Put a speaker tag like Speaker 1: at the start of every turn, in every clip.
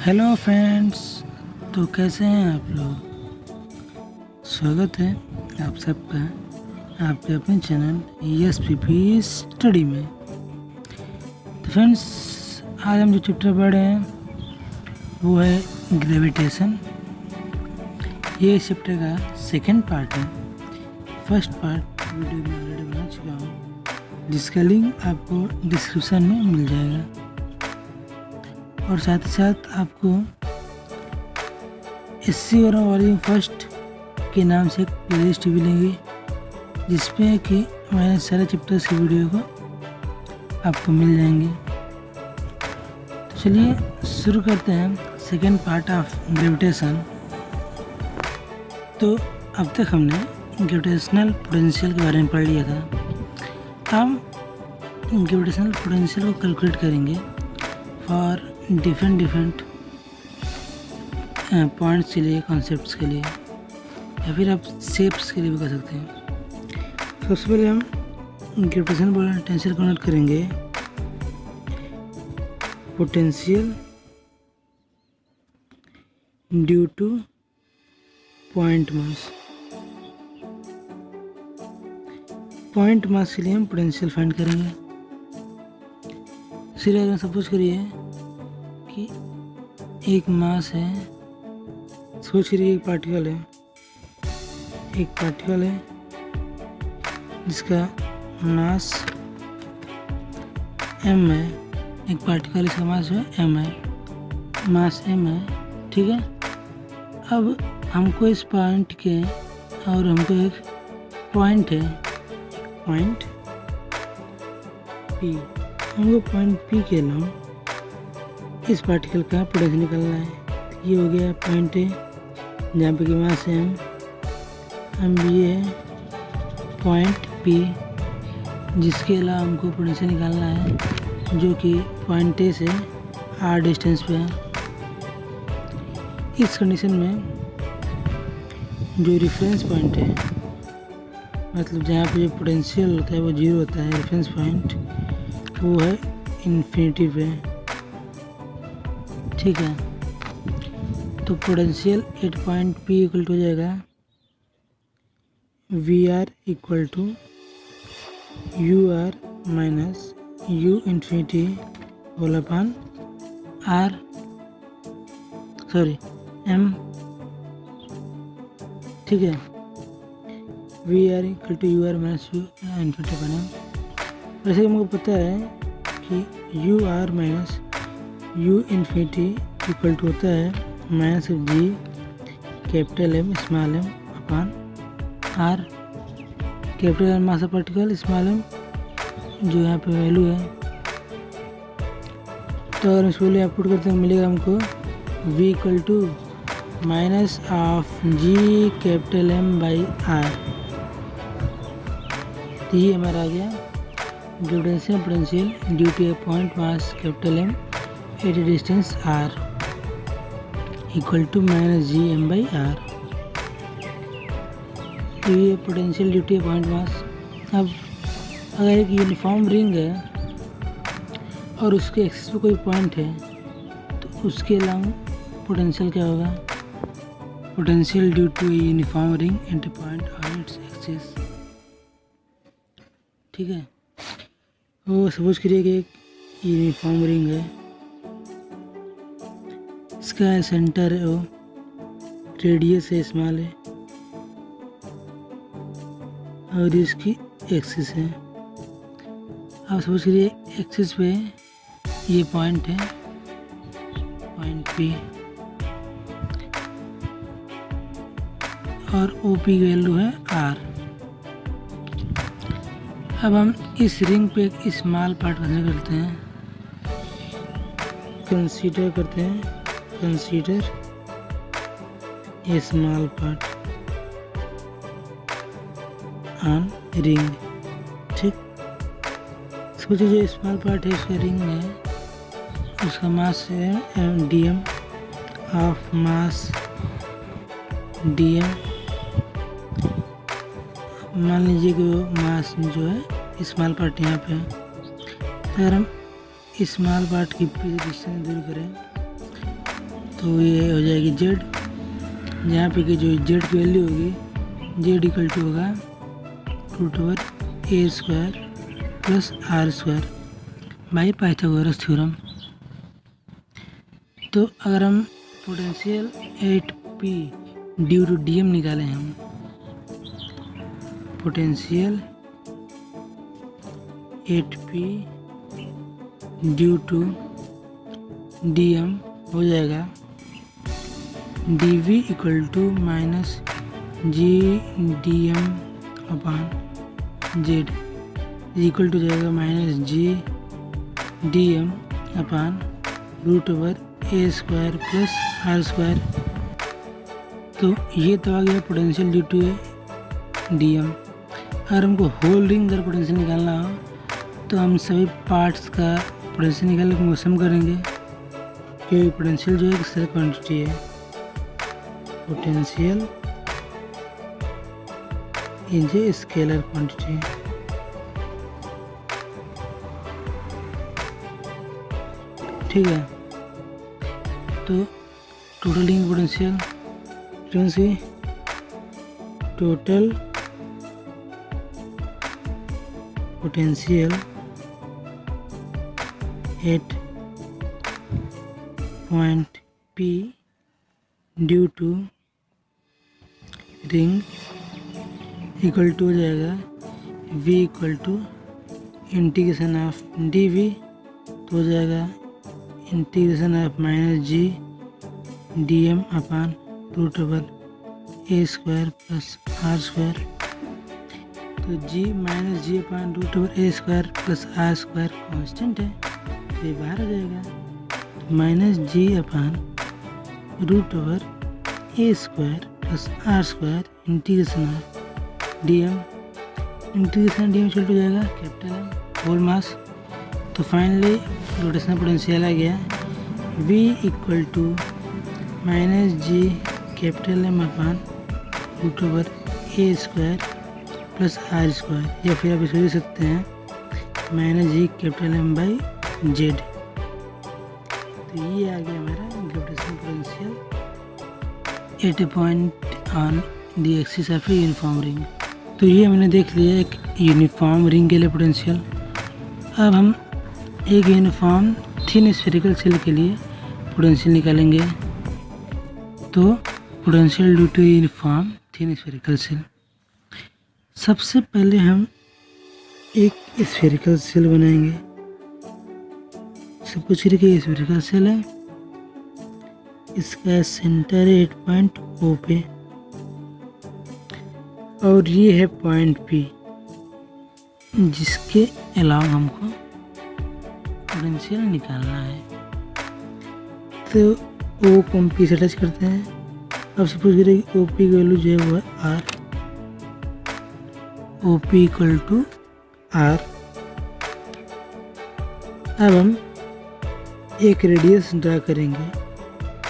Speaker 1: Hello friends. तो कैसे हैं आप लोग। स्वागत है आप सबका आपके अपने चैनल ESPP स्टडी में। तो फ्रेंड्स, आज हम जो चैप्टर पढ़ रहे हैं वो है ग्रेविटेशन। ये इस चैप्टर का सेकंड पार्ट है। फर्स्ट पार्ट वीडियो में ऑलरेडी बना चुका हूँ, जिसका लिंक आपको डिस्क्रिप्शन में मिल जाएगा। और साथ ही साथ आपको SC और वॉल्यूम फर्स्ट के नाम से एक प्लेलिस्ट भी लेंगे, जिसपे कि मैंने सारे चैप्टर्स की वीडियो को आपको मिल जाएंगे। तो चलिए शुरू करते हैं सेकेंड पार्ट ऑफ ग्रेविटेशन। तो अब तक हमने ग्रेविटेशनल पोटेंशियल के बारे में पढ़ लिया था। हम ग्रेविटेशनल पोटेंशियल को कैलकुलेट करेंगे फॉर डिफरेंट पॉइंट्स के लिए, कॉन्सेप्ट्स के लिए, या फिर आप शेप्स के लिए भी कर सकते हैं। सबसे पहले हम ग्रेविटेशनल पोटेंशियल को नोट करेंगे। Potential due two point mass. Point mass के लिए हम पोटेंशियल फाइंड करेंगे। सिर्फ अगर सपोज करिए कि एक मास है, सोच करिए एक पार्टिकल है जिसका मास m है। एक पार्टिकल, इसका मास है m है, मास m है, ठीक है। अब हमको इस पॉइंट के, और हमको एक पॉइंट है, पॉइंट P, हमको पॉइंट P के नाम इस पार्टिकल का पोटेंशियल निकालना है। तो ये हो गया पॉइंट ए, जहाँ पे कि मास है m भी है, पॉइंट P, जिसके अलावा हमको पोटेंशियल निकालना है, जो कि पॉइंट ए से r डिस्टेंस पे है। इस कंडीशन में जो रेफरेंस पॉइंट है, मतलब जहाँ पे जो पोटेंशियल होता है वो 0 होता है, रेफरेंस पॉइंट वो है इन्फिनिटी पे, ठीक है। तो potential at point P equal to हो जाएगा VR equal to UR minus U infinity whole upon R, sorry M, ठीक है। VR equal to UR minus U infinity upon M। वैसे हमको पता है कि UR minus U infinity equal to होता है minus G capital M small m upon R। Capital M mass of particle, small m जो यहाँ पे वैल्यू है। तो अगर इसको वैल्यू आउटपुट करते हैं मिलेगा हमको V equal to minus of G capital M by R। तो ये हमारा आ गया gravitational potential due to a point mass capital M at a distance R equal to minus GM by R। तो ये potential due to a point mass. अब अगर एक यूनिफॉर्म रिंग है और उसके एक्सिस पे कोई पॉइंट है, तो उसके अलावा पोटेंशियल क्या होगा? Potential due to a uniform ring and a point on its axis, ठीक है। वो सपोज करिए कि एक यूनिफॉर्म रिंग है, इसका सेंटर है वो, रेडियस है स्मॉल है, और इसकी एक्सिस है। आप सपोज करिए एक्सिस पे ये पॉइंट है, पॉइंट P, और OP की वैल्यू है R। अब हम इस रिंग पे एक स्मॉल पार्ट कंसीडर करते हैं, consider a small part on ring, ठीक। सोचिए जो स्मॉल पार्ट है इसका रिंग में, उसका मास है dm ऑफ मास dm। मान लीजिए कि वो मास जो है स्मॉल पार्ट यहाँ पे है। अगर हम स्मॉल पार्ट की डिस्टेंस दूर करें तो ये हो जाएगी जेड, जहाँ पे कि जो जेड की वैल्यू होगी जेड इक्वल टू होगा √a² plus r² by Pythagoras theorem. तो अगर हम potential 8p due to DM निकालें, हम potential 8p due to DM हो जाएगा dv equal to minus G D M upon Z equal to जाएगा minus G D M upon √a² plus r²। तो ये तो आ गया potential due to D M. अगर हमको होल रिंग का पोटेंशियल निकालना हो तो हम सभी पार्ट्स का पोटेंशियल निकालने को सम करेंगे, क्योंकि पोटेंशियल जो है एक स्केलर क्वांटिटी है। Potential is a scalar quantity. ठीक है, तो total ring potential total potential at point P due to ring equal to हो जाएगा V equal to integration of dV, तो हो जाएगा integration of minus G D M upon √a² plus r²। तो g minus G upon √a² plus r² constant है, तो ये बाहर आ जाएगा minus G upon √a² plus r² integration of d M चल हो जाएगा कैपिटल M होल मास। तो फाइनली रोटेशनल पोटेंशियल आ गया V equal to minus G capital M upon √a² plus r², या फिर आप इसको लिख सकते हैं minus G capital M by Z. तो ये आ गया हमारा gravitational potential at a point on the axis of a uniform ring. तो ये हमने देख लिया एक यूनिफॉर्म रिंग के लिए पोटेंशियल। अब हम एक यूनिफॉर्म थिन स्फेरिकल सेल के लिए पोटेंशियल निकालेंगे। तो potential due to uniform thin spherical shell, सबसे पहले हम एक स्फेरिकल सेल बनाएंगे। सब कुछ के स्फेरिकल सेल है, इसका सेंटर है 8 पॉइंट O पे और ये है पॉइंट P, जिसके अलावा हमको पोटेंशियल निकालना है। तो O को हम P से टच करते हैं। अब सपोज करें कि OP की वैल्यू जो है वो है R, OP equal to R। अब हम एक रेडियस ड्रा करेंगे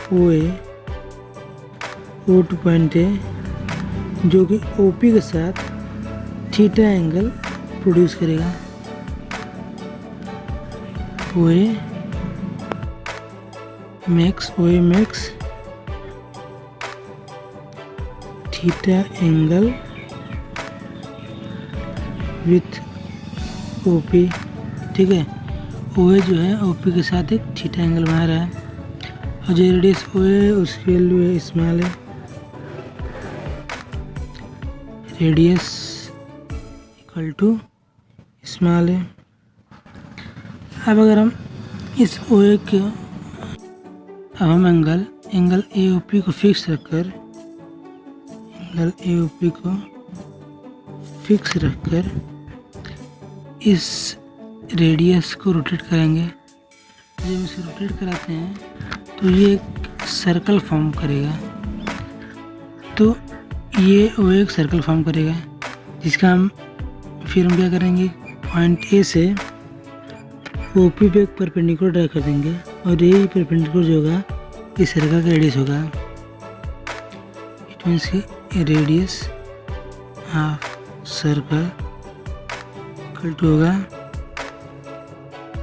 Speaker 1: OA, O2 पॉइंट है, जो कि OP के साथ थीटा एंगल प्रोड्यूस करेगा। OA makes theta angle with OP। ठीक है, OA जो है OP के साथ एक थीटा एंगल बना रहा है, और जो रेडियस OA है उसकी वैल्यू है स्मॉल है, रेडियस इक्वल टू स्मॉल है। अब अगर हम इस OA के अब हम एंगल AOP को फिक्स रखकर इस रेडियस को रोटेट करेंगे। जब इसे रोटेट कराते हैं तो ये एक सर्कल फॉर्म करेगा। तो ये वो एक सर्कल फॉर्म करेगा, जिसका हम क्या करेंगे, पॉइंट A से OP पे एक परपेंडिकुलर ड्रा कर देंगे, और ये परपेंडिकुलर जो होगा इस सर्कल का रेडियस होगा। इट मीन्स कि radius of circle equal to होगा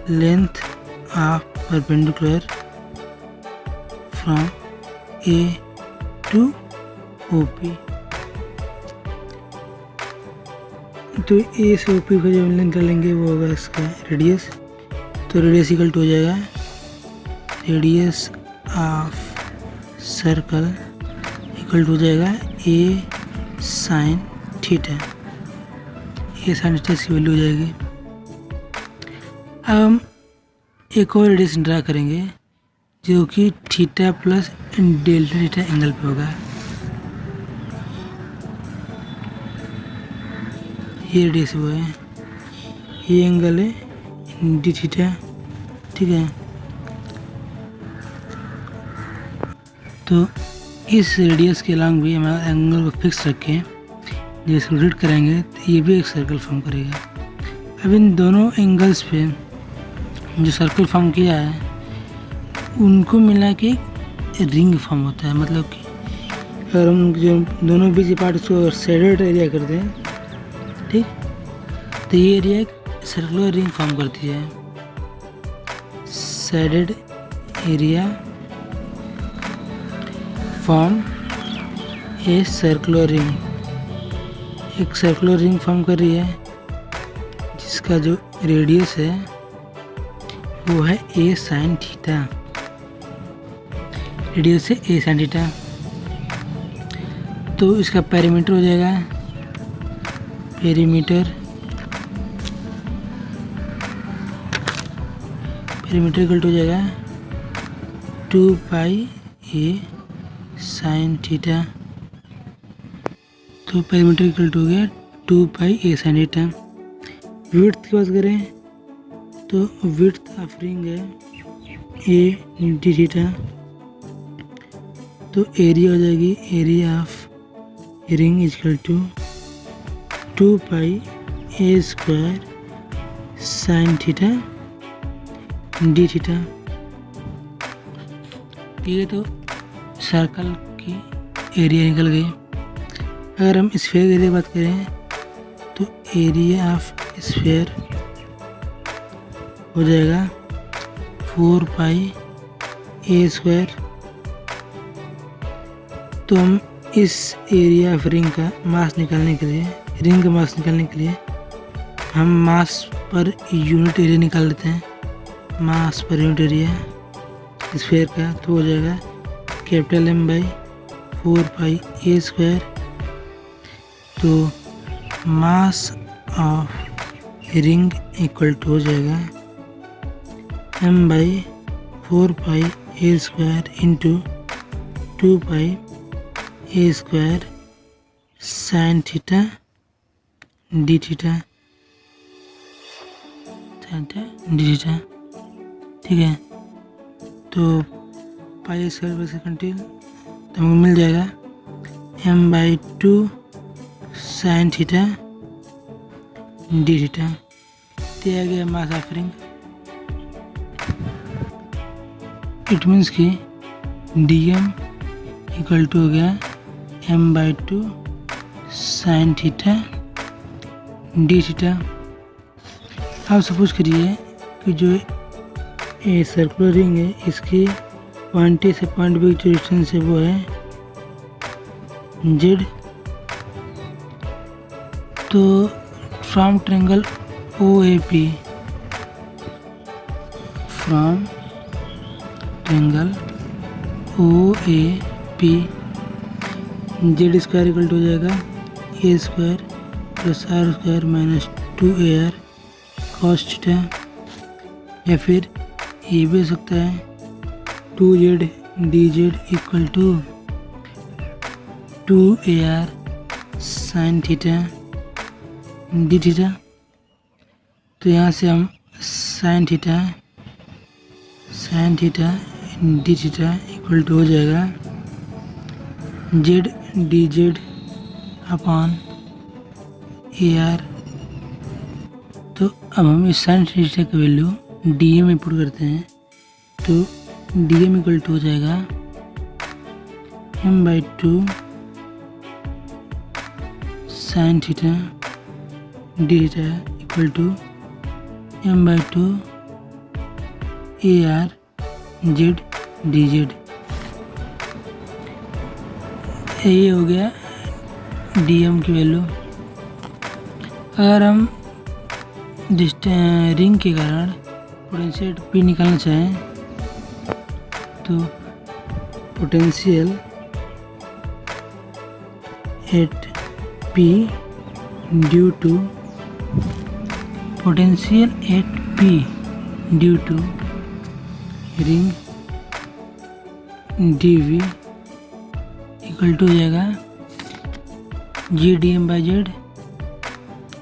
Speaker 1: length of perpendicular from A to O P. तो ए से ओ पी को जब निकालेंगे वो होगा इसका रेडियस। तो रेडियस इक्वल टू हो जाएगा radius of circle equal to हो जाएगा a sine theta. A sine theta की वैल्यू हो जाएगी। अब हम एक और रेडियस ड्रा करेंगे जो कि theta plus delta theta angle पे होगा। ये रेडियस वो है, ये एंगल है डी थीटा, ठीक है। तो इस रेडियस के अलॉन्ग भी हम एंगल को फिक्स रखें, जब इसको रोटेट कराएंगे तो ये भी एक सर्कल फॉर्म करेगा। अब इन दोनों एंगल्स पे जो सर्कल फॉर्म किया है उनको मिला के रिंग फॉर्म होता है। मतलब कि अगर हम जो दोनों बीच पार्ट को शेडेड एरिया कर दें, ठीक, तो ये एरिया एक सर्कुलर रिंग फॉर्म करती है। Shaded area form a circular ring, एक सर्कुलर रिंग फॉर्म कर रही है जिसका जो रेडियस है वो है ए साइन थीटा। रेडियस है ए साइन थीटा। तो इसका पेरीमीटर हो जाएगा, पेरीमीटर इक्वल टू हो जाएगा 2 पाई ए साइन थीटा। तो पेरीमीटर इक्वल टू हो गया 2 pi a sine theta. Width की बात करें तो विड्थ ऑफ रिंग है ए डी थीटा। तो एरिया हो जाएगी area of ring equal to 2 pi a square sine theta D theta. ये तो सर्कल की एरिया निकल गई। अगर हम स्फीयर की एरिया बात करें तो एरिया ऑफ स्फीयर हो जाएगा 4 पाई ए स्क्वायर। तो हम इस एरिया ऑफ रिंग का मास निकालने के लिए, रिंग का मास निकालने के लिए हम मास पर यूनिट एरिया निकाल लेते हैं। मास पर यूनिट एरिया स्फीयर का तो हो जाएगा capital M by 4 pi a square. तो mass of ring equal to हो जाएगा M by 4 pi a square into 2 pi a square sine theta D theta, D theta, ठीक है। तो पाई स्क्वायर बाई सेकेंड तो हमको मिल जाएगा M by 2 sine theta D theta. दिया गया मास ऑफ रिंग। इट मीन्स कि DM इक्वल टू हो गया M by 2 sine theta D theta. आप सपोज करिए कि जो ये सर्कुलर रिंग है इसकी पॉइंट ए से पॉइंट बी जो डिस्टेंस है वो है Z। तो from triangle OAP, from triangle OAP Z square equal to हो जाएगा a square plus r square minus 2AR cos theta. या फिर ये भी हो सकता है 2Z dz equal to 2AR sine theta D theta. तो यहाँ से हम sine theta D theta equal to हो जाएगा Z dz अपॉन AR। तो अब हम इस साइन थीटा की वैल्यू DM में पुट करते हैं। तो DM इक्वल टू हो जाएगा M by 2 sine theta D theta equal to M by 2 AR Z dz। ये हो गया dm की वैल्यू। अगर हम रिंग के कारण पोटेंशियल P निकालना चाहें तो potential at P due to ring dv equal to हो जाएगा GDM/Z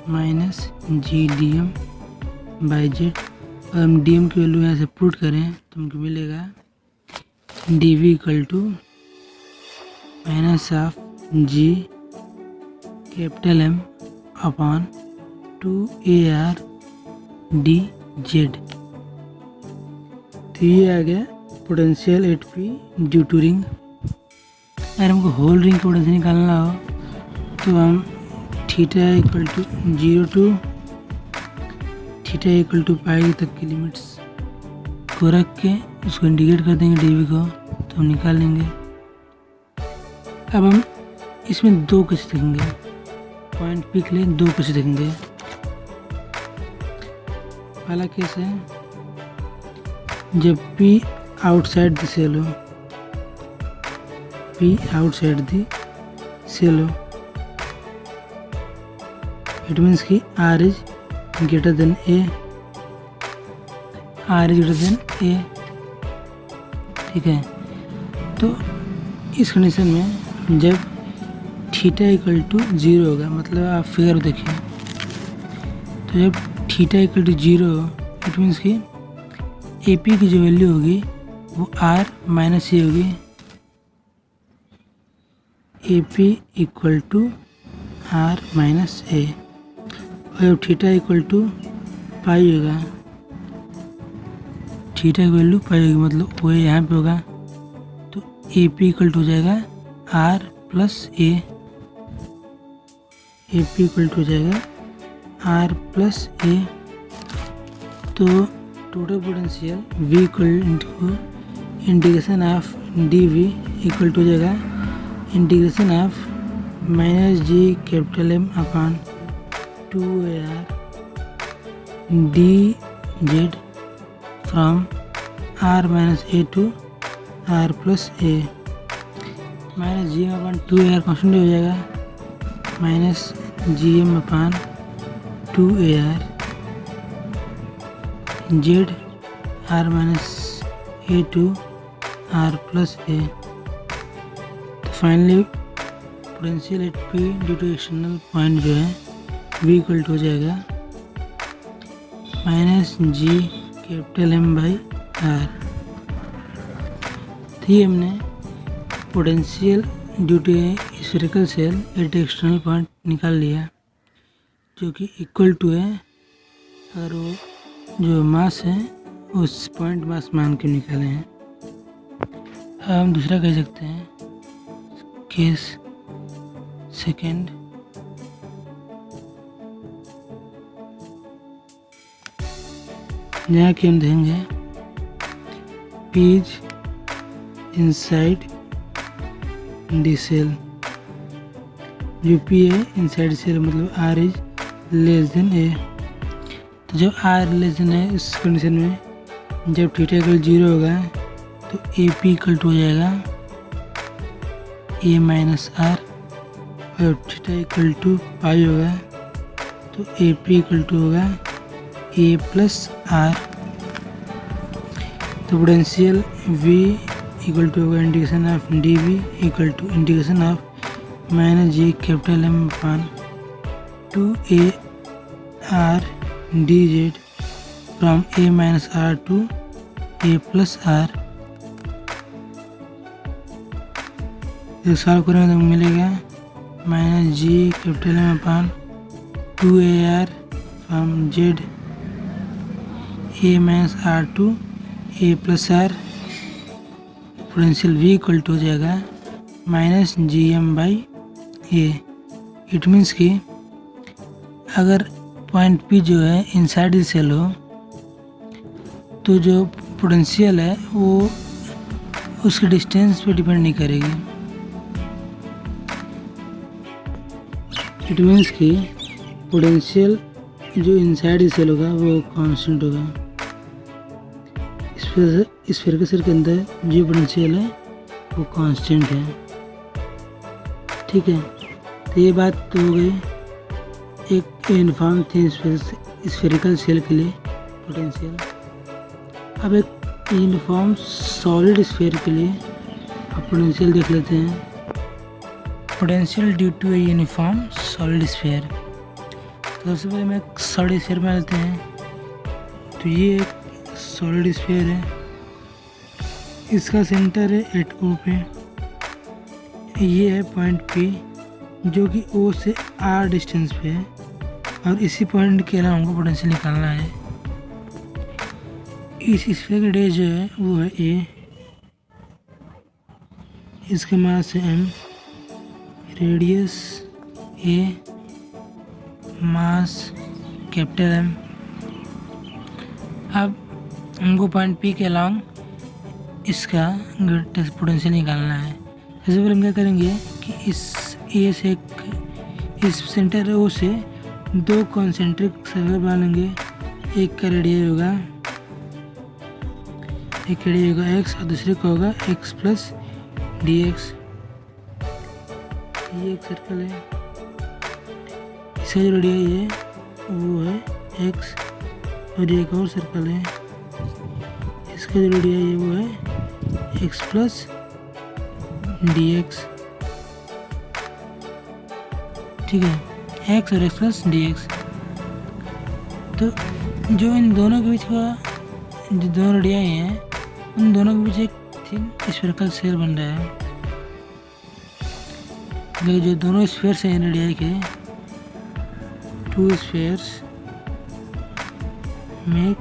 Speaker 1: माइनस GDM/Z। और हम dm की वैल्यू यहाँ से पुट करें तो हमको मिलेगा dv equal to minus of G capital M upon 2AR dz। तो ये आ गया potential at P due to ring. अगर हमको होल रिंग का पोटेंशियल निकालना हो तो हम theta equal to 0 to theta equal to pi तक की लिमिट्स को रख के उसको इंडिकेट कर देंगे dv को, तो हम निकाल लेंगे। अब हम इसमें दो केस देखेंगे, पॉइंट P के लिए दो केस देखेंगे। पहला केस है जब P आउटसाइड द सेल हो, P आउटसाइड द सेल हो, इट मीन्स कि R is greater then A, R is greater then A। ठीक है, तो इस कंडीशन में जब थीटा इक्वल टू 0 होगा, मतलब आप फिगर देखिए, तो जब थीटा इक्वल टू 0 हो इट मीन्स कि AP की जो वैल्यू होगी वो R माइनस ए होगी। AP equal to R minus a. और जब थीटा इक्वल टू पाई होगा, थीटा की वैल्यू पाई होगी, मतलब वो यहाँ पे होगा, तो AP इक्वल टू हो जाएगा R plus a. AP equal to हो जाएगा R प्लस ए। तो total potential V equal to integration of dV equal to हो जाएगा integration of minus G capital M upon 2AR dz from R minus a to R plus a. Minus G M upon 2AR constant हो जाएगा, minus GM upon 2AR Z R minus a to R plus a. तो finally potential at P due to external point जो है V equal to हो जाएगा minus G capital M/R। तो ये हमने potential due to spherical shell at external point निकाल लिया, जो कि इक्वल टू है, अगर वो जो मास है उस पॉइंट मास मान के निकाले हैं। अब हम दूसरा कह सकते हैं केस सेकेंड। यहाँ की हम देखेंगे P is inside the shell. जो P है इनसाइड सेल, मतलब R is less than A. तो जब R लेस देन है, इस कंडीशन में जब थीटा इक्वल 0 होगा तो AP इक्वल टू हो जाएगा A माइनस R। और थीटा इक्वल टू पाई होगा तो AP इक्वल टू होगा A प्लस R। तो पोटेंशियल V इक्वल टू होगा integration of dV equal to integration of minus G capital M upon 2AR dz from A minus R to A plus R। इसे solve करेंगे तो मिलेगा minus G capital M upon 2AR from Z A minus R to A plus R। Potential V equal to हो जाएगा minus GM/A। It means कि अगर point P जो है इनसाइड द सेल हो तो जो पोटेंशियल है वो उसके डिस्टेंस पे डिपेंड नहीं करेगी। इट मीन्स कि पोटेंशियल जो इनसाइड सेल होगा वो कांस्टेंट होगा। स्फीयर के सेल के अंदर जो पोटेंशियल है वो कांस्टेंट है। ठीक है, तो ये बात तो हो गई एक यूनिफॉर्म थिन स्फेरिकल सेल के लिए पोटेंशियल। अब एक यूनिफॉर्म सॉलिड स्फीयर के लिए आप पोटेंशियल देख लेते हैं। Potential due to a uniform solid sphere. तो सबसे पहले मैं एक सॉलिड स्फीयर में लेते हैं। तो ये एक सॉलिड स्फीयर है, इसका सेंटर है एट ओ पे। ये है पॉइंट पी जो कि ओ से आर डिस्टेंस पे है, और इसी पॉइंट के अलावा हमको पोटेंशियल निकालना है। इस स्फीयर का रेडियस जो है वो है ए, इसके मास है एम, रेडियस ए, मास कैपिटल एम। अब हमको पॉइंट पी के अलांग इसका ग्रेटेस्ट पोटेंशियल निकालना है। सबसे पहले हम क्या करेंगे कि इस ए से इस सेंटर ओ से दो कॉन्सेंट्रिक सर्कल बना लेंगे। एक का रेडियस होगा एक्स और दूसरे का होगा एक्स प्लस डी एक्स। ये एक सर्कल है, इसका जो रेडियस है वो है एक्स, और ये एक और सर्कल है, इसका जो रेडियस है वो है एक्स प्लस डी एक्स। ठीक है, एक्स और एक्स प्लस डी एक्स। तो जो इन दोनों के बीच का जो दोनों रेडियाई हैं उन दोनों के बीच एक थिन स्फेरिकल सेल बन रहा है। लेकिन जो दोनों स्फीयर्स हैं रेडियाई के, to spheres make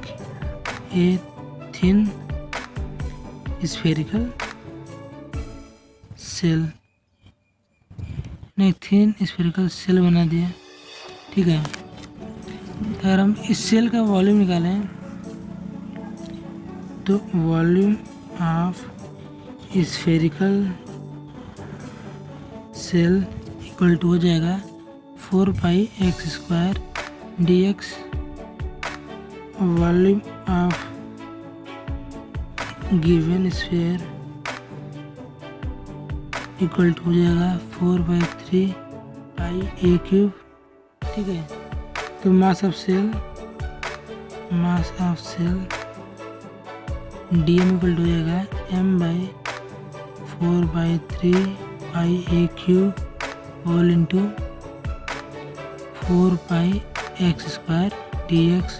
Speaker 1: a thin spherical cell ने थिन स्फेरिकल सेल बना दिया। ठीक है, अगर हम इस सेल का वॉल्यूम निकालें तो volume of spherical shell equal to हो जाएगा 4 pi x square d x. Volume of given sphere equal to हो जाएगा 4/3 पाई ए क्यूब। ठीक है, तो mass of shell d m equal to हो जाएगा m/4/3 पाई ए cube whole into 4 pi x square d x.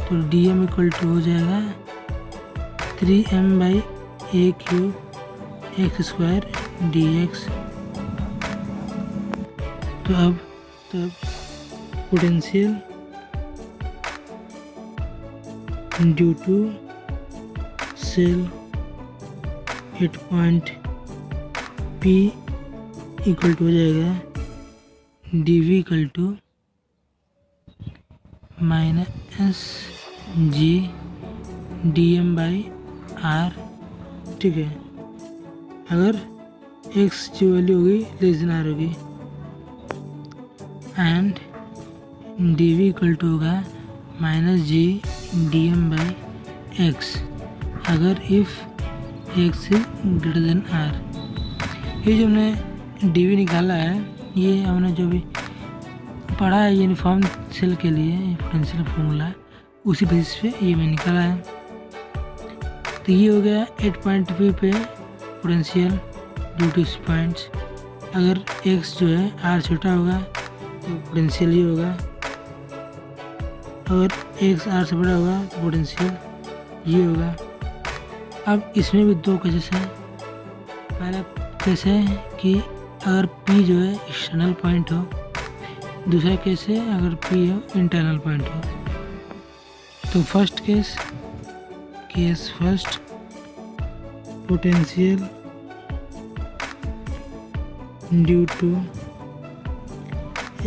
Speaker 1: तो डी एम इक्वल टू हो जाएगा 3m/a cube x square d x. तो अब potential due to shell at point p equal to हो जाएगा d V equal to minus G D m by r. ठीक है, अगर एक्स की वैल्यू होगी लेस देन आर होगी, and d V equal to होगा minus G D m by x अगर if x is greater than r. ये जो हमने डी वी निकाला है ये हमने जो भी पढ़ा है यूनिफॉर्म सेल के लिए पोटेंशियल फॉर्मूला उसी बेसिस पे ये मैंने निकाला है। तो ये हो गया 8.p पे पोटेंशियल ड्यू टू पॉइंट्स। अगर x जो है r छोटा होगा तो पोटेंशियल ये होगा, अगर x r से बड़ा होगा तो पोटेंशियल ये होगा। अब इसमें भी दो केसेस हैं। पहला केस है कि अगर p जो है एक्सटर्नल पॉइंट हो, दूसरा केस है अगर p हो इंटरनल पॉइंट हो। तो first case first potential due to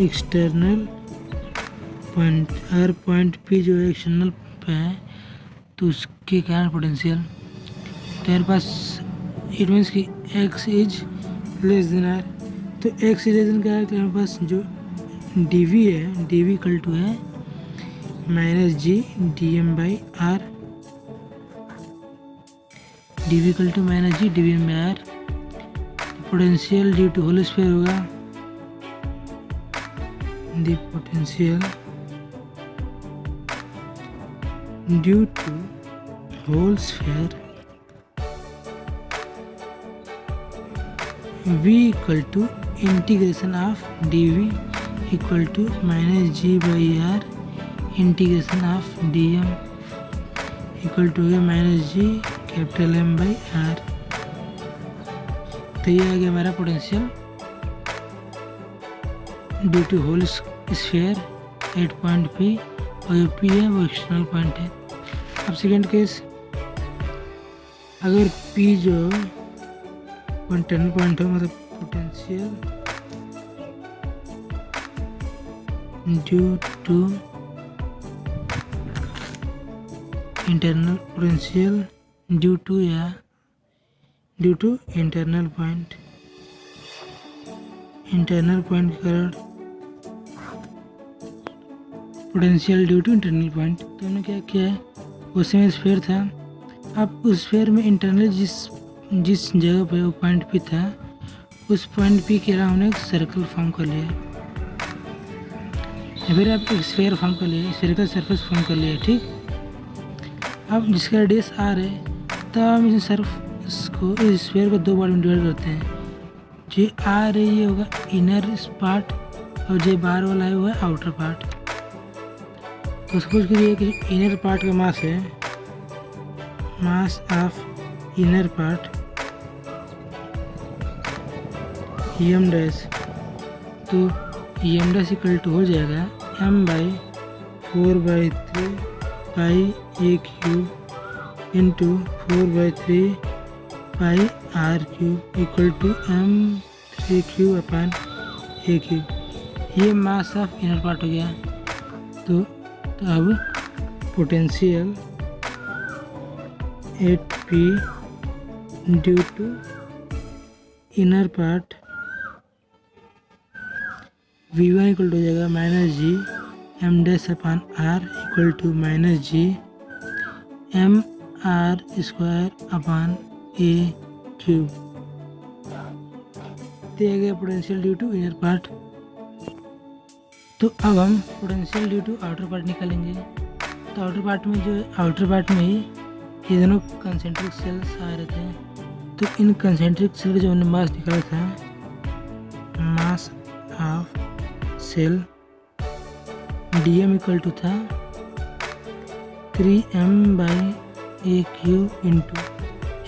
Speaker 1: external point, अगर पॉइंट p जो है एक्सटर्नल पे है तो उसके कारण पोटेंशियल, तो मेरे पास इट मीन्स कि x is less than r। तो x इज लेस देन क्या है कि मेरे पास जो डी वी है, डी वी इक्वल टू है minus G D m by r, d V equal to minus G d V m by r. Potential due to whole sphere होगा, the potential due to whole sphere v equal to integration of d V equal to minus G by r integration of d m equal to है minus G capital M by r. तो ये आ गया हमारा potential due to whole sphere at point p, और जो p है वो एक्सटर्नल पॉइंट है। अब सेकेंड केस, अगर पी जो इंटरनल पॉइंट हो, मतलब potential due to internal potential due to या ड्यू टू इंटरनल पॉइंट का कारण potential due to internal point. तो हमने क्या किया है, उसमें स्फीयर था, अब उस स्फीयर में इंटरनल जिस जगह पे वो पॉइंट पी था, उस पॉइंट पी के अलावा हमने एक सर्कल फॉर्म कर लिया, या फिर आप एक स्फीयर फॉर्म कर लिए, स्फीयरिकल सरफेस फॉर्म कर लिया, ठीक। अब जिसका रेडियस आर है, तब हम इस सरफेस को, इस स्फीयर को दो पार्ट में डिवाइड करते हैं। जो आर है ये होगा इनर पार्ट, और जो बाहर वाला है वो है आउटर पार्ट। तो सपोज करिए कि इनर पार्ट का मास है, mass of inner part M dash, तो एम डैश इक्वल टू हो जाएगा M by 4/3 pi A cube into 4/3 pi R cube equal to M3 cube upon A cube. ये mass of inner part हो गया। तो अब potential at P due to inner part V1 equal to हो जाएगा minus G M dash upon R equal to minus G M are square upon A cube. दिया गया potential due to inner part. तो अब हम potential due to outer part निकालेंगे। तो outer part में ही ये दोनों कंसेंट्रिक सेल्स आ रहे थे। तो इन कंसेंट्रिक सेल का जो हमने मास निकाला था, mass of shell d m equal to था 3m by a cube into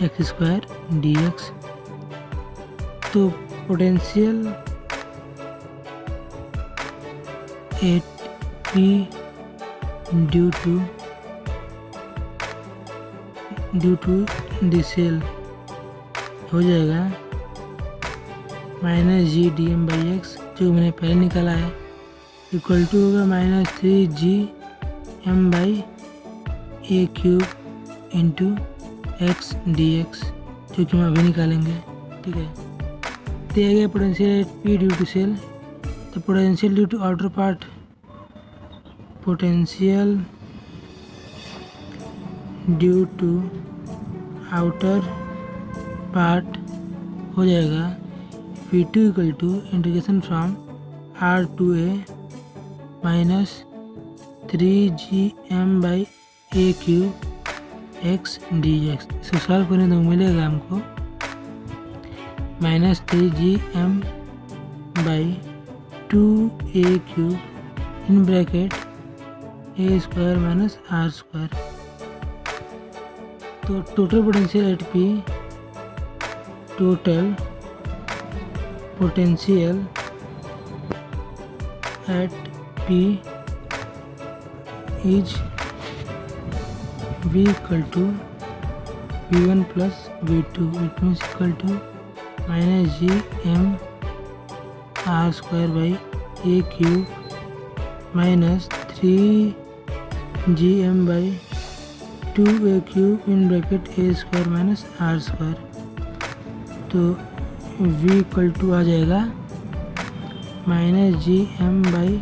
Speaker 1: x square d x. तो potential 8p due to the shell हो जाएगा minus G D m by x, जो मैंने पहले निकाला है, इक्वल टू होगा minus 3g m by a cube into x d x, जो कि हम अभी निकालेंगे, ठीक है। दिया गया potential p due to shell. तो potential due to outer part, potential due to outer part हो जाएगा P2 equal to integration from R to A minus 3gm by a cube x d x. इसको solve करने तो मिलेगा हमको minus 3gm by 2a cube in bracket A square minus are square. तो total potential at p, total potential at p is V equal to V1 plus V2, it means equal to minus G M are square by a cube minus 3gm by 2a cube in bracket A square minus are square. तो V equal to आ जाएगा minus G M by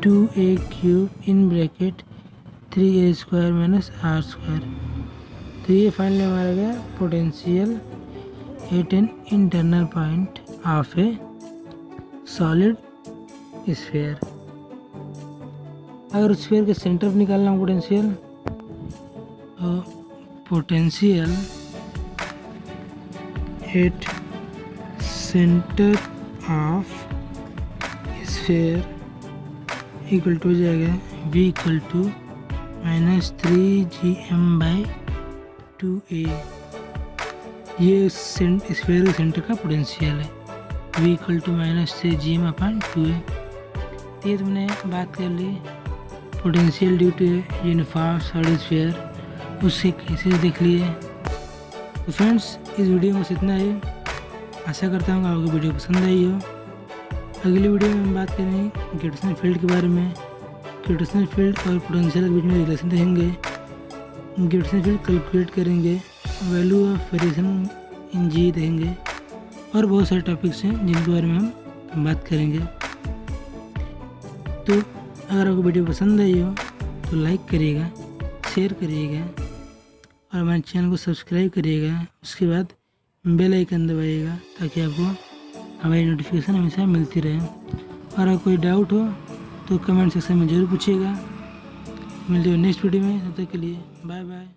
Speaker 1: 2a cube in bracket 3a square minus are square. तो ये finally हमारा गया potential at an internal point of a solid sphere. अगर sphere के centre पर निकालना पोटेंशियल, तो potential at centre of sphere equal to हो जाएगा v equal to minus 3gm by 2a। ये स्फीयर के सेंटर का पोटेंशियल है। v equal to minus 3gm upon 2a। ये तुमने बात कर ली potential due to uniform solid sphere, उसके केसेस देख लिए। तो फ्रेंड्स, इस वीडियो में बस इतना ही। आशा करता हूँ आपको वीडियो पसंद आई हो। अगली वीडियो में हम बात करेंगे ग्रेविटेशनल फील्ड के बारे में। ग्रेविटेशनल फील्ड और पोटेंशियल के बीच में रिलेशन देखेंगे। ग्रेविटेशनल फील्ड कैलकुलेट करेंगे, वैल्यू ऑफ वेरिएशन इन जी देखेंगे, और बहुत सारे टॉपिक्स हैं जिनके बारे में हम बात करेंगे। तो अगर आपको वीडियो पसंद आई हो तो लाइक करिएगा, शेयर करिएगा और हमारे चैनल को सब्सक्राइब करिएगा। उसके बाद बेल आइकन दबाइएगा ताकि आपको हमारी नोटिफिकेशन हमेशा मिलती रहे। और अगर कोई डाउट हो तो कमेंट सेक्शन में ज़रूर पूछिएगा। मिलते हैं नेक्स्ट वीडियो में, तब तक के लिए बाय बाय।